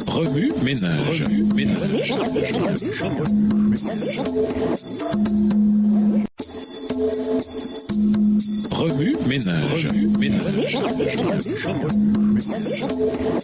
Remue ménage. Remue ménage.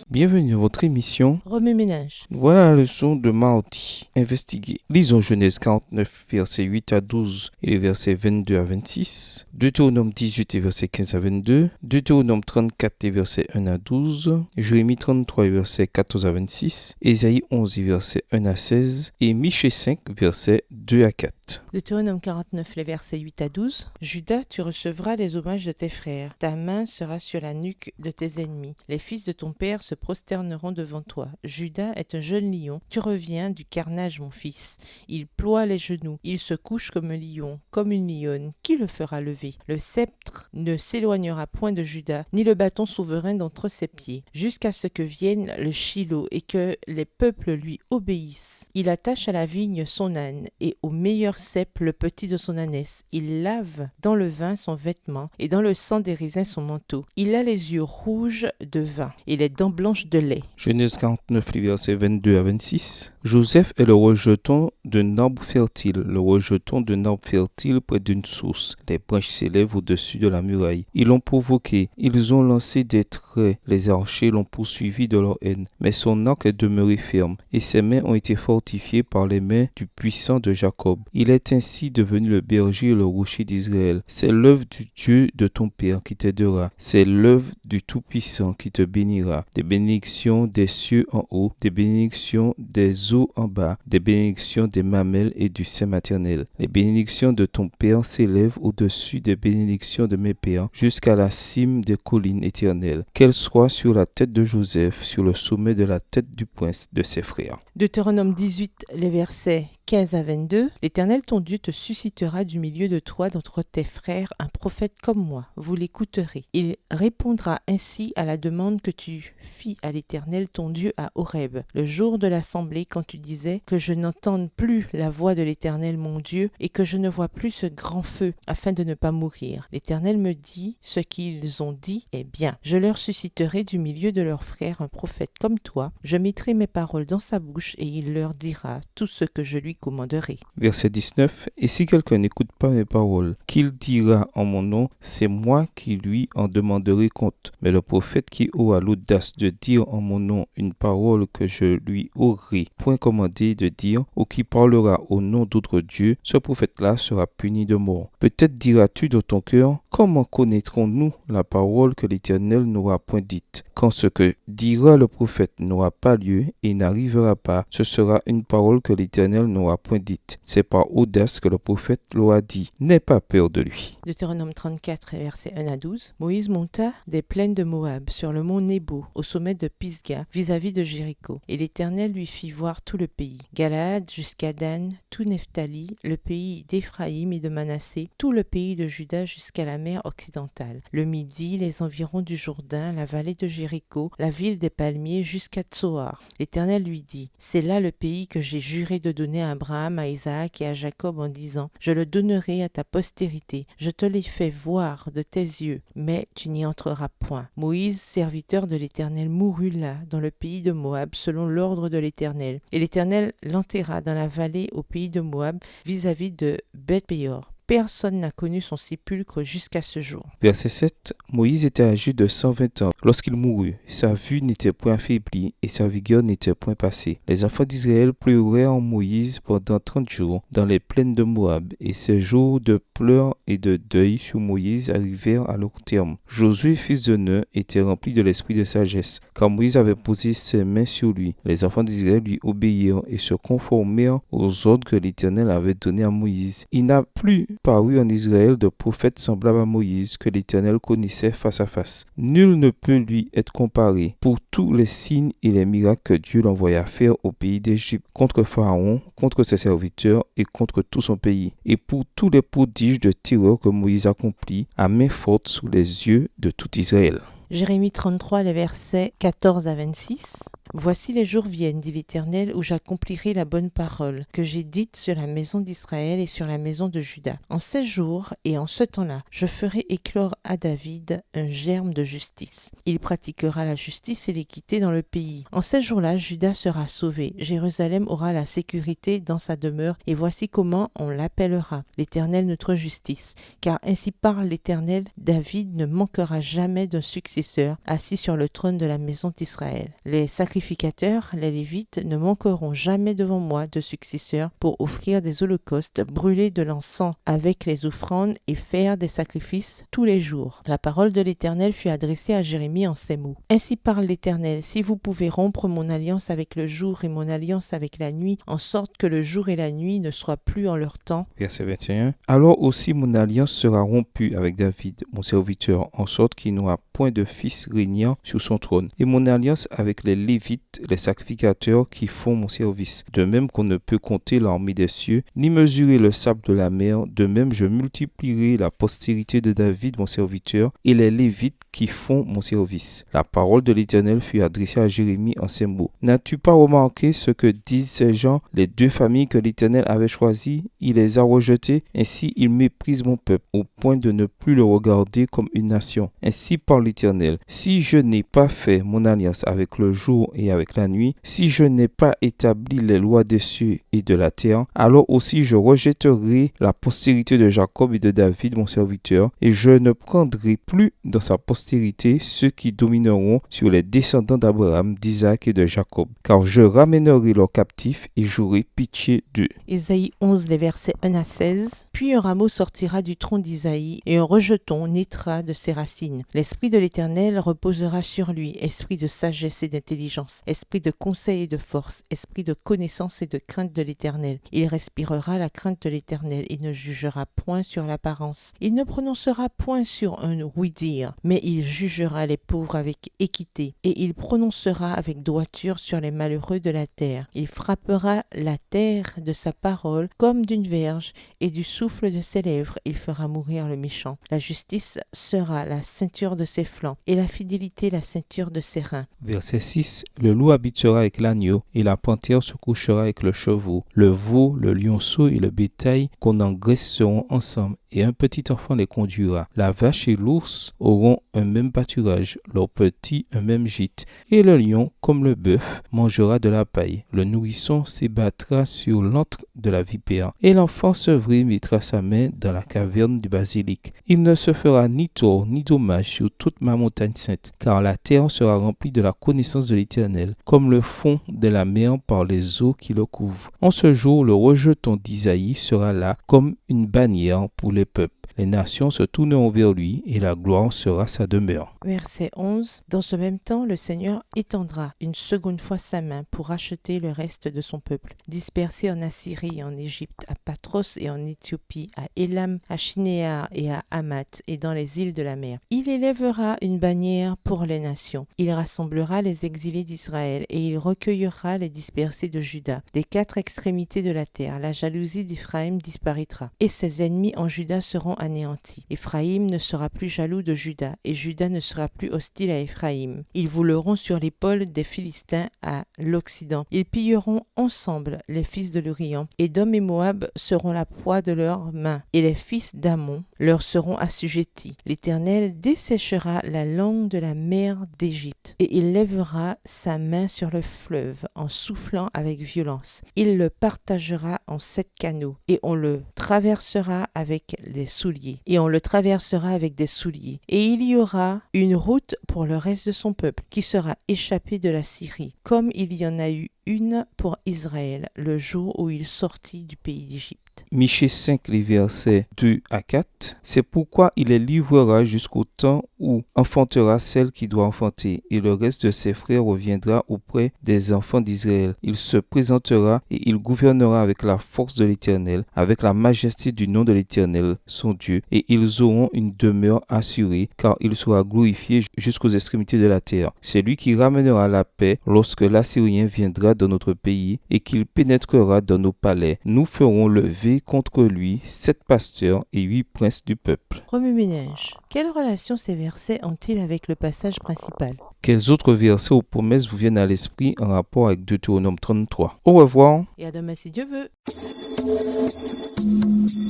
Bienvenue à votre émission Remue ménage. Voilà la leçon de mardi. Investiguer. Lisons Genèse 49, versets 8 à 12 et les versets 22 à 26. Deutéronome 18 et versets 15 à 22. Deutéronome 34 et versets 1 à 12. Jérémie 33 et versets 14 à 26. Ésaïe 11 et versets 1 à 16. Et Michée 5, versets 2 à 4. Deutéronome 49, les versets 8 à 12. Judas, tu recevras les hommages de tes frères. Ta main sera sur la nuque de tes ennemis. Les fils de ton père se prosterneront devant toi. Judas est un jeune lion. Tu reviens du carnage, mon fils. Il ploie les genoux. Il se couche comme un lion, comme une lionne. Qui le fera lever? Le sceptre ne s'éloignera point de Judas, ni le bâton souverain d'entre ses pieds, jusqu'à ce que vienne le Shilo et que les peuples lui obéissent. Il attache à la vigne son âne et au meilleur cep le petit de son ânesse. Il lave dans le vin son vêtement et dans le sang des raisins son manteau. Il a les yeux rouges de vin et les dents blanches de lait. Genèse 49, les versets 22 à 26. Joseph est le rejeton d'un arbre fertile, le rejeton d'un arbre fertile près d'une source. Les branches s'élèvent au-dessus de la muraille. Ils l'ont provoqué, ils ont lancé des traits, les archers l'ont poursuivi de leur haine. Mais son arc est demeuré ferme, et ses mains ont été fortifiées par les mains du puissant de Jacob. Il est ainsi devenu le berger et le rocher d'Israël. C'est l'œuvre du Dieu de ton Père qui t'aidera. C'est l'œuvre du Tout-Puissant qui te bénira. Des bénédictions des cieux en haut, des bénédictions des eaux en bas, des bénédictions des mamelles et du sein maternel. Les bénédictions de ton Père s'élèvent au-dessus des bénédictions de mes pères, jusqu'à la cime des collines éternelles. Qu'elles soient sur la tête de Joseph, sur le sommet de la tête du prince de ses frères. Deutéronome 18, les versets 15 à 22. L'Éternel ton Dieu te suscitera du milieu de toi, d'entre tes frères, un prophète comme moi. Vous l'écouterez. Il répondra ainsi à la demande que tu fis à l'Éternel ton Dieu à Horeb, le jour de l'assemblée, quand tu disais que je n'entende plus la voix de l'Éternel mon Dieu et que je ne vois plus ce grand feu, afin de ne pas mourir. L'Éternel me dit, ce qu'ils ont dit est bien. Je leur susciterai du milieu de leurs frères un prophète comme toi. Je mettrai mes paroles dans sa bouche et il leur dira tout ce que je lui commanderai. Verset 19. Et si quelqu'un n'écoute pas mes paroles, qu'il dira en mon nom, c'est moi qui lui en demanderai compte. Mais le prophète qui aura l'audace de dire en mon nom une parole que je lui aurai point commandé de dire, ou qui parlera au nom d'autres dieux, ce prophète-là sera puni de mort. Peut-être diras-tu de ton cœur, comment connaîtrons-nous la parole que l'Éternel n'aura point dite? Quand ce que dira le prophète n'aura pas lieu et n'arrivera pas, ce sera une parole que l'Éternel n'aura point dite. C'est par audace que le prophète l'aura dit. N'aie pas peur de lui. Deutéronome 34, versets 1 à 12. Moïse monta des plaines de Moab, sur le mont Nebo, au sommet de Pisga, vis-à-vis de Jéricho. Et l'Éternel lui fit voir tout le pays. Galaad jusqu'à Dan, tout Nephtali, le pays d'Éphraïm et de Manassé, tout le pays de Juda jusqu'à la mer occidentale. Le Midi, les environs du Jourdain, la vallée de Jéricho, la ville des palmiers jusqu'à Tsoar. L'Éternel lui dit, c'est là le pays que j'ai juré de donner à Abraham, à Isaac et à Jacob en disant, je le donnerai à ta postérité. Je te l'ai fait voir de tes yeux, mais tu n'y entreras point. Moïse, serviteur de l'Éternel, mourut là, dans le pays de Moab, selon l'ordre de l'Éternel. Et l'Éternel l'enterra dans la vallée au pays de Moab, vis-à-vis de Beth-péor. Personne n'a connu son sépulcre jusqu'à ce jour. Verset 7. Moïse était âgé de 120 ans lorsqu'il mourut. Sa vue n'était point affaiblie et sa vigueur n'était point passée. Les enfants d'Israël pleurèrent en Moïse pendant 30 jours dans les plaines de Moab, et ces jours de pleurs et de deuil sur Moïse arrivèrent à leur terme. Josué, fils de Nun, était rempli de l'esprit de sagesse, car Moïse avait posé ses mains sur lui. Les enfants d'Israël lui obéirent et se conformèrent aux ordres que l'Éternel avait donnés à Moïse. Il n'a plus paru en Israël de prophète semblable à Moïse que l'Éternel connaissait face à face. Nul ne peut lui être comparé pour tous les signes et les miracles que Dieu l'envoya faire au pays d'Égypte, contre Pharaon, contre ses serviteurs et contre tout son pays, et pour tous les prodiges de terreur que Moïse accomplit à main forte sous les yeux de tout Israël. Jérémie 33, les versets 14 à 26. Voici les jours viennent, dit l'Éternel, où j'accomplirai la bonne parole que j'ai dite sur la maison d'Israël et sur la maison de Juda. En ces jours et en ce temps-là, je ferai éclore à David un germe de justice. Il pratiquera la justice et l'équité dans le pays. En ces jours-là, Juda sera sauvé. Jérusalem aura la sécurité dans sa demeure, et voici comment on l'appellera, l'Éternel notre justice. Car ainsi parle l'Éternel, David ne manquera jamais d'un successeur assis sur le trône de la maison d'Israël. Les sacrificateurs, les Lévites, ne manqueront jamais devant moi de successeurs pour offrir des holocaustes, brûler de l'encens avec les offrandes et faire des sacrifices tous les jours. La parole de l'Éternel fut adressée à Jérémie en ces mots. Ainsi parle l'Éternel, si vous pouvez rompre mon alliance avec le jour et mon alliance avec la nuit, en sorte que le jour et la nuit ne soient plus en leur temps. Verset 21. Alors aussi mon alliance sera rompue avec David, mon serviteur, en sorte qu'il n'aura point de fils régnant sur son trône. Et mon alliance avec les Lévites, les sacrificateurs qui font mon service. De même qu'on ne peut compter l'armée des cieux, ni mesurer le sable de la mer, de même je multiplierai la postérité de David, mon serviteur, et les Lévites qui font mon service. La parole de l'Éternel fut adressée à Jérémie en ces mots. N'as-tu pas remarqué ce que disent ces gens, les deux familles que l'Éternel avait choisies? Il les a rejetées, ainsi il méprise mon peuple, au point de ne plus le regarder comme une nation. Ainsi parle l'Éternel, si je n'ai pas fait mon alliance avec le jour et avec la nuit, si je n'ai pas établi les lois des cieux et de la terre, alors aussi je rejetterai la postérité de Jacob et de David, mon serviteur, et je ne prendrai plus dans sa postérité ceux qui domineront sur les descendants d'Abraham, d'Isaac et de Jacob, car je ramènerai leurs captifs et j'aurai pitié d'eux. Ésaïe 11, les versets 1 à 16. Puis un rameau sortira du tronc d'Isaïe, et un rejeton naîtra de ses racines. L'esprit de l'Éternel reposera sur lui, esprit de sagesse et d'intelligence, esprit de conseil et de force, esprit de connaissance et de crainte de l'Éternel. Il respirera la crainte de l'Éternel, il ne jugera point sur l'apparence. Il ne prononcera point sur un oui-dire, mais il jugera les pauvres avec équité, et il prononcera avec droiture sur les malheureux de la terre. Il frappera la terre de sa parole comme d'une verge, et du souffle de ses lèvres il fera mourir le méchant. La justice sera la ceinture de ses flancs, et la fidélité la ceinture de ses reins. Verset 6. Le loup habitera avec l'agneau, et la panthère se couchera avec le chevreau. Le veau, le lionceau et le bétail qu'on engraisse seront ensemble, et un petit enfant les conduira. La vache et l'ours auront un même pâturage, leurs petits un même gîte, et le lion, comme le bœuf, mangera de la paille. Le nourrisson s'ébattra sur l'antre de la vipère, et l'enfant sevré mettra sa main dans la caverne du basilic. Il ne se fera ni tort ni dommage sur toute ma montagne sainte, car la terre sera remplie de la connaissance de l'Éternel, comme le fond de la mer par les eaux qui le couvrent. En ce jour, le rejeton d'Isaïe sera là comme une bannière pour les peuples. Les nations se tourneront vers lui et la gloire sera sa demeure. Verset 11. Dans ce même temps, le Seigneur étendra une seconde fois sa main pour racheter le reste de son peuple, dispersé en Assyrie et en Égypte, à Patros et en Éthiopie, à Élam, à Shinéar et à Hamath et dans les îles de la mer. Il élèvera une bannière pour les nations. Il rassemblera les exilés d'Israël et il recueillera les dispersés de Juda. Des quatre extrémités de la terre, la jalousie d'Éphraïm disparaîtra et ses ennemis en Juda seront anéantis. Éphraïm ne sera plus jaloux de Juda et Juda ne sera plus hostile à Éphraïm. Ils vouleront sur l'épaule des Philistins à l'Occident. Ils pilleront ensemble les fils de l'Orient. Édom et Moab seront la proie de leurs mains et les fils d'Ammon leur seront assujettis. L'Éternel desséchera la langue de la mer d'Égypte et il lèvera sa main sur le fleuve en soufflant avec violence. Il le partagera en 7 canaux et on le traversera avec des souliers. Et on le traversera avec des souliers. Et il y aura une route pour le reste de son peuple qui sera échappé de la Syrie, comme il y en a eu une pour Israël le jour où il sortit du pays d'Égypte. Michée 5, les versets 2 à 4. C'est pourquoi il les livrera jusqu'au temps où enfantera celle qui doit enfanter, et le reste de ses frères reviendra auprès des enfants d'Israël. Il se présentera et il gouvernera avec la force de l'Éternel, avec la majesté du nom de l'Éternel, son Dieu, et ils auront une demeure assurée, car il sera glorifié jusqu'aux extrémités de la terre. C'est lui qui ramènera la paix lorsque l'Assyrien viendra dans notre pays et qu'il pénétrera dans nos palais. Nous ferons lever levé contre lui 7 pasteurs et 8 princes du peuple. Remue-ménage. Quelle relation ces versets ont-ils avec le passage principal? Quels autres versets ou promesses vous viennent à l'esprit en rapport avec Deutéronome 33? Au revoir. Et à demain si Dieu veut.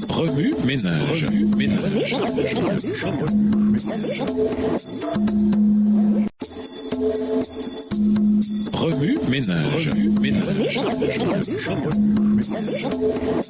Remue-ménage. Remue-ménage.